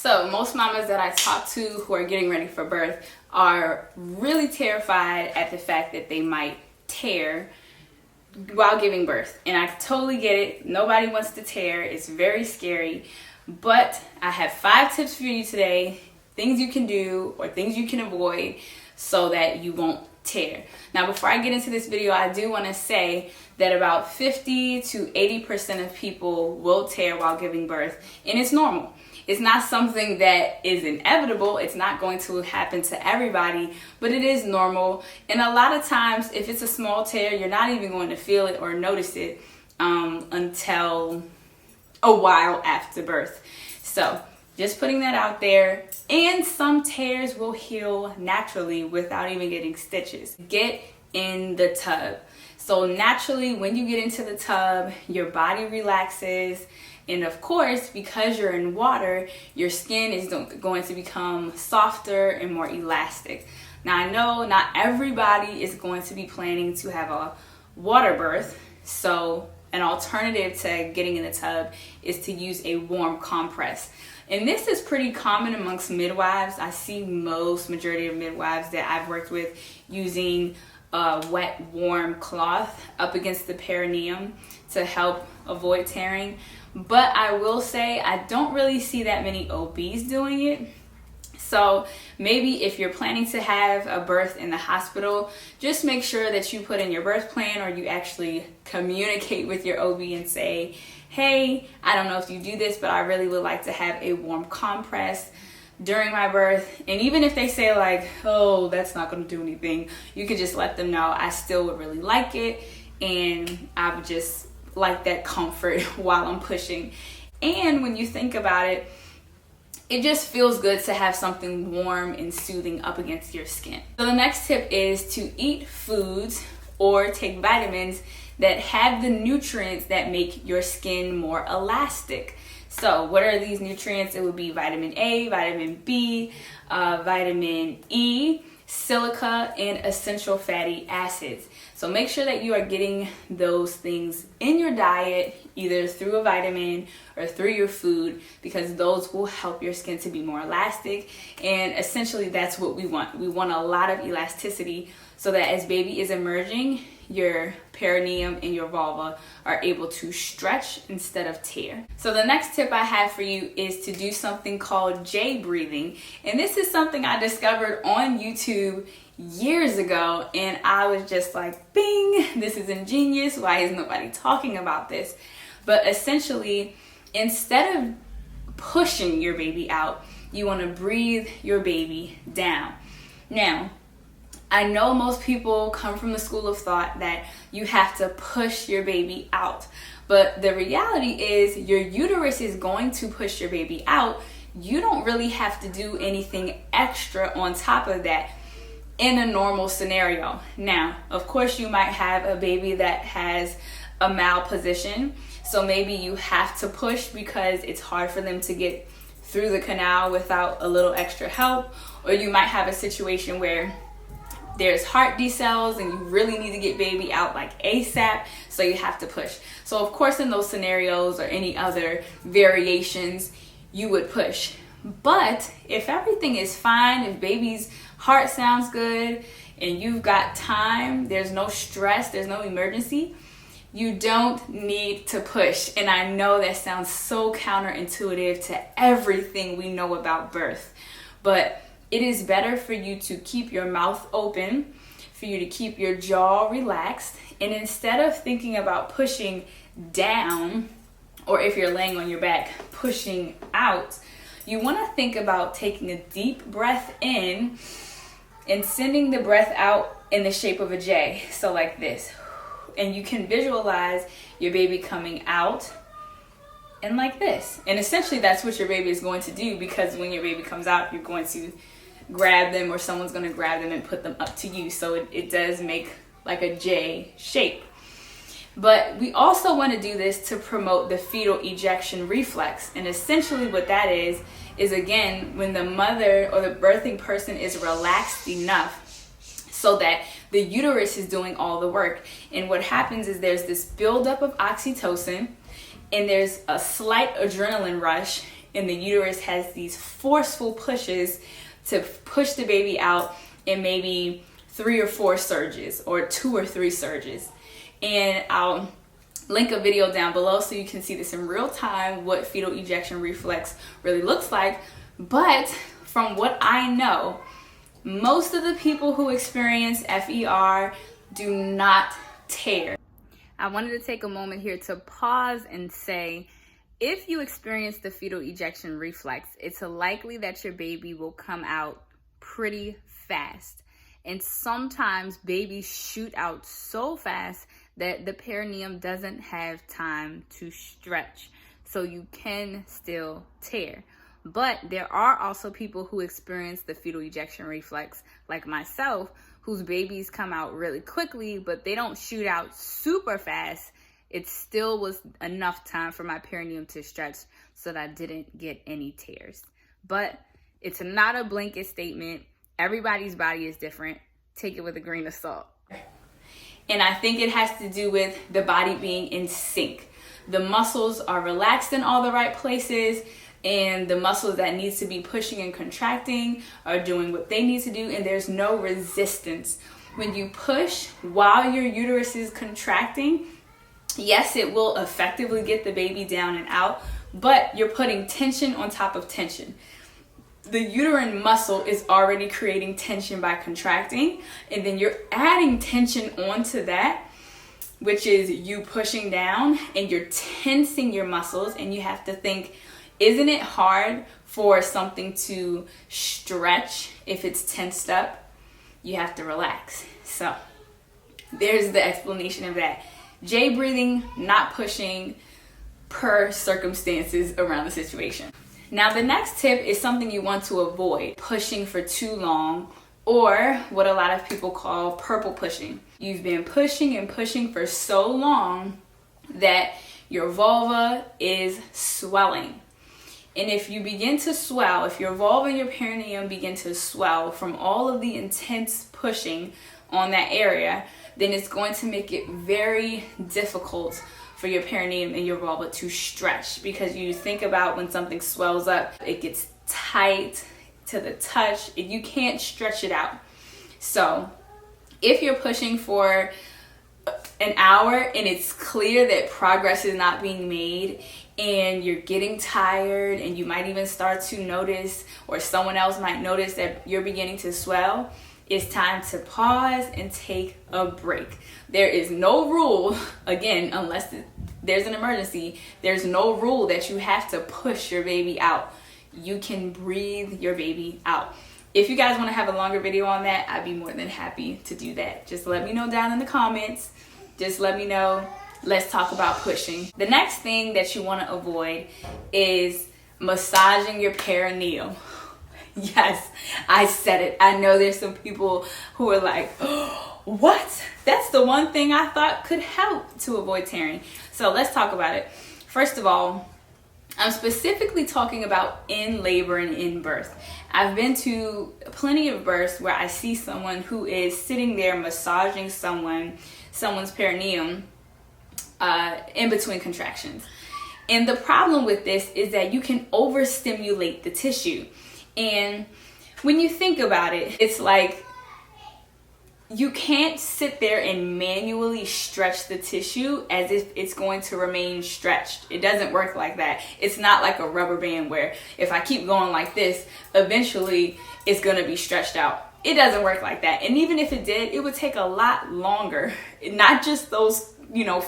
So most mamas that I talk to who are getting ready for birth are really terrified at the fact that they might tear while giving birth. And I totally get it. Nobody wants to tear. It's very scary. But I have 5 tips for you today, things you can do or things you can avoid so that you won't tear. Now, before I get into this video, I do want to say that about 50 to 80% of people will tear while giving birth, and it's normal. It's not something that is inevitable. It's not going to happen to everybody, but it is normal. And a lot of times, if it's a small tear, you're not even going to feel it or notice it until a while after birth. So just putting that out there. And some tears will heal naturally without even getting stitches. Get in the tub. So naturally, when you get into the tub, your body relaxes. And of course, because you're in water, your skin is going to become softer and more elastic. Now, I know not everybody is going to be planning to have a water birth. So an alternative to getting in the tub is to use a warm compress. And this is pretty common amongst midwives. I see majority of midwives that I've worked with using a wet, warm cloth up against the perineum to help avoid tearing. But I will say I don't really see that many OBs doing it. So maybe if you're planning to have a birth in the hospital, just make sure that you put in your birth plan or you actually communicate with your OB and say, hey, I don't know if you do this, but I really would like to have a warm compress during my birth. And even if they say like, oh, that's not going to do anything, you could just let them know I still would really like it. And I would just like that comfort while I'm pushing. And when you think about it, it just feels good to have something warm and soothing up against your skin. So the next tip is to eat foods or take vitamins that have the nutrients that make your skin more elastic. So what are these nutrients? It would be vitamin A, vitamin B, vitamin E, silica, and essential fatty acids. So make sure that you are getting those things in your diet, either through a vitamin or through your food, because those will help your skin to be more elastic. And essentially that's what we want. We want a lot of elasticity so that as baby is emerging, your perineum and your vulva are able to stretch instead of tear. So the next tip I have for you is to do something called J breathing. And this is something I discovered on YouTube years ago, and I was just like, bing, this is ingenious. Why is nobody talking about this? But essentially, instead of pushing your baby out, you want to breathe your baby down. Now, I know most people come from the school of thought that you have to push your baby out, but the reality is your uterus is going to push your baby out. You don't really have to do anything extra on top of that in a normal scenario. Now, of course, you might have a baby that has a malposition, so maybe you have to push because it's hard for them to get through the canal without a little extra help, or you might have a situation where there's heart decels and you really need to get baby out like ASAP, so you have to push. So of course, in those scenarios or any other variations, you would push. But if everything is fine, if baby's heart sounds good and you've got time, there's no stress, there's no emergency, you don't need to push. And I know that sounds so counterintuitive to everything we know about birth, but it is better for you to keep your mouth open, for you to keep your jaw relaxed, and instead of thinking about pushing down, or if you're laying on your back, pushing out, you want to think about taking a deep breath in and sending the breath out in the shape of a J. So like this. And you can visualize your baby coming out and like this. And essentially that's what your baby is going to do, because when your baby comes out, you're going to grab them or someone's going to grab them and put them up to you. So it does make like a J shape. But we also want to do this to promote the fetal ejection reflex. And essentially what that is again, when the mother or the birthing person is relaxed enough so that the uterus is doing all the work. And what happens is there's this buildup of oxytocin and there's a slight adrenaline rush, and the uterus has these forceful pushes to push the baby out in maybe 3 or 4 surges or 2 or 3 surges. And I'll link a video down below so you can see this in real time, what fetal ejection reflex really looks like. But from what I know, most of the people who experience FER do not tear. I wanted to take a moment here to pause and say, if you experience the fetal ejection reflex, it's likely that your baby will come out pretty fast. And sometimes babies shoot out so fast that the perineum doesn't have time to stretch. So you can still tear. But there are also people who experience the fetal ejection reflex, like myself, whose babies come out really quickly, but they don't shoot out super fast. It still was enough time for my perineum to stretch so that I didn't get any tears. But it's not a blanket statement. Everybody's body is different. Take it with a grain of salt. And I think it has to do with the body being in sync. The muscles are relaxed in all the right places, and the muscles that needs to be pushing and contracting are doing what they need to do, and there's no resistance. When you push while your uterus is contracting, yes, it will effectively get the baby down and out, but you're putting tension on top of tension. The uterine muscle is already creating tension by contracting, and then you're adding tension onto that, which is you pushing down, and you're tensing your muscles. And you have to think, isn't it hard for something to stretch if it's tensed up? You have to relax. So there's the explanation of that. J breathing, not pushing, per circumstances around the situation. Now the next tip is something you want to avoid: pushing for too long, or what a lot of people call purple pushing. You've been pushing and pushing for so long that your vulva is swelling. And if you begin to swell, if your vulva and your perineum begin to swell from all of the intense pushing on that area, then it's going to make it very difficult for your perineum and your vulva to stretch. Because you think about when something swells up, it gets tight to the touch, you can't stretch it out. So if you're pushing for an hour and it's clear that progress is not being made, and you're getting tired, and you might even start to notice, or someone else might notice, that you're beginning to swell, it's time to pause and take a break. There is no rule, again, unless there's an emergency, there's no rule that you have to push your baby out. You can breathe your baby out. If you guys want to have a longer video on that, I'd be more than happy to do that. Just let me know down in the comments. Just let me know. Let's talk about pushing. The next thing that you want to avoid is massaging your perineal. Yes, I said it. I know there's some people who are like, oh, what? That's the one thing I thought could help to avoid tearing. So let's talk about it. First of all, I'm specifically talking about in labor and in birth. I've been to plenty of births where I see someone who is sitting there massaging someone's perineum in between contractions. And the problem with this is that you can overstimulate the tissue. And when you think about it, it's like you can't sit there and manually stretch the tissue as if it's going to remain stretched. It doesn't work like that. It's not like a rubber band where if I keep going like this, eventually it's going to be stretched out. It doesn't work like that. And even if it did, it would take a lot longer, not just those,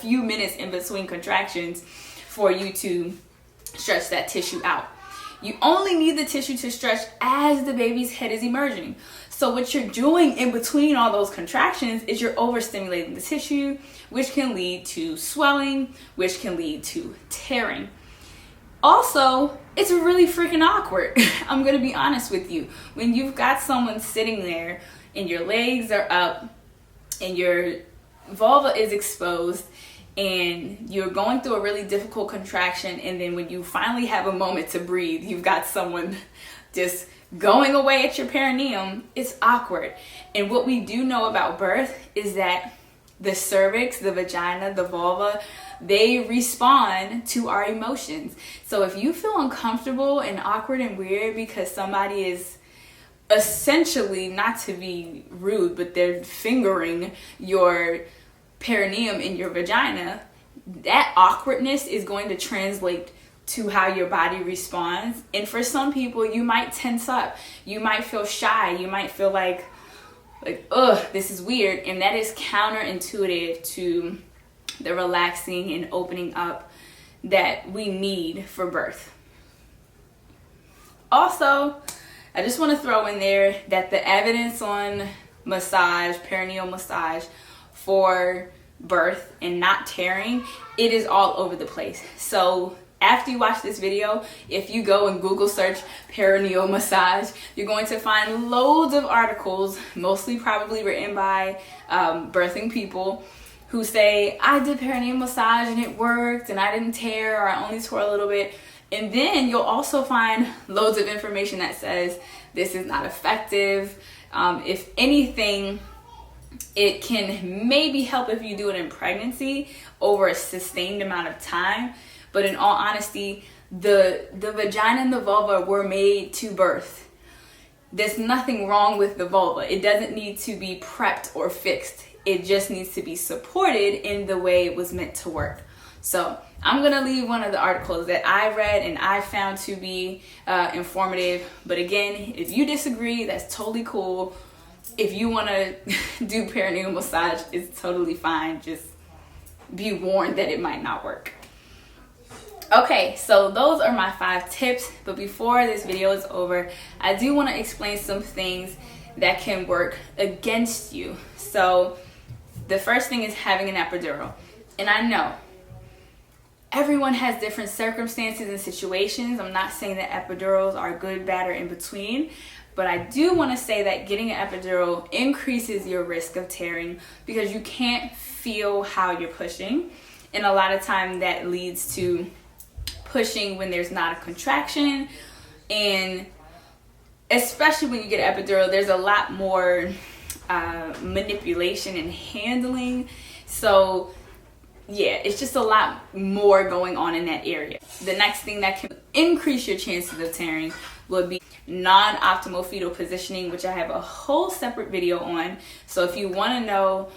few minutes in between contractions, for you to stretch that tissue out. You only need the tissue to stretch as the baby's head is emerging. So what you're doing in between all those contractions is you're overstimulating the tissue, which can lead to swelling, which can lead to tearing. Also, it's really freaking awkward. I'm gonna be honest with you. When you've got someone sitting there and your legs are up and your vulva is exposed and you're going through a really difficult contraction, and then when you finally have a moment to breathe, you've got someone just going away at your perineum, it's awkward. And what we do know about birth is that the cervix, the vagina, the vulva, they respond to our emotions. So if you feel uncomfortable and awkward and weird because somebody is essentially, not to be rude, but they're fingering your perineum in your vagina, that awkwardness is going to translate to how your body responds. And for some people, you might tense up, you might feel shy, you might feel like ugh, this is weird, and that is counterintuitive to the relaxing and opening up that we need for birth. Also, I just want to throw in there that the evidence on massage, perineal massage for birth and not tearing, it is all over the place. So after you watch this video, if you go and Google search perineal massage, you're going to find loads of articles, mostly probably written by birthing people, who say, I did perineal massage and it worked and I didn't tear, or I only tore a little bit. And then you'll also find loads of information that says this is not effective. If anything, it can maybe help if you do it in pregnancy over a sustained amount of time. But in all honesty, the vagina and the vulva were made to birth. There's nothing wrong with the vulva. It doesn't need to be prepped or fixed. It just needs to be supported in the way it was meant to work. So I'm going to leave one of the articles that I read and I found to be informative. But again, if you disagree, that's totally cool. If you want to do perineal massage, it's totally fine. Just be warned that it might not work. Okay, so those are my 5 tips. But before this video is over, I do want to explain some things that can work against you. So the first thing is having an epidural. And I know everyone has different circumstances and situations. I'm not saying that epidurals are good, bad, or in between. But I do want to say that getting an epidural increases your risk of tearing because you can't feel how you're pushing. And a lot of time that leads to pushing when there's not a contraction. And especially when you get an epidural, there's a lot more manipulation and handling. So yeah, it's just a lot more going on in that area. The next thing that can increase your chances of tearing would be non-optimal fetal positioning, which I have a whole separate video on. So if you want to know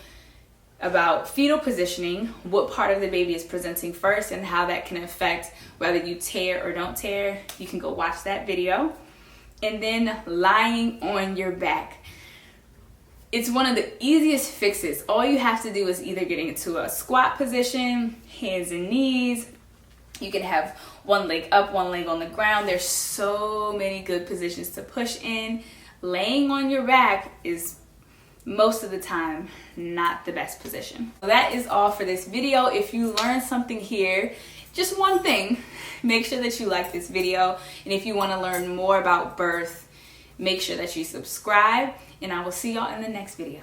about fetal positioning, what part of the baby is presenting first and how that can affect whether you tear or don't tear, you can go watch that video. And then lying on your back. It's one of the easiest fixes. All you have to do is either get into a squat position, hands and knees. You can have one leg up, one leg on the ground. There's so many good positions to push in. Laying on your back is most of the time not the best position. So that is all for this video. If you learned something here, just one thing, make sure that you like this video. And if you want to learn more about birth, make sure that you subscribe. And I will see y'all in the next video.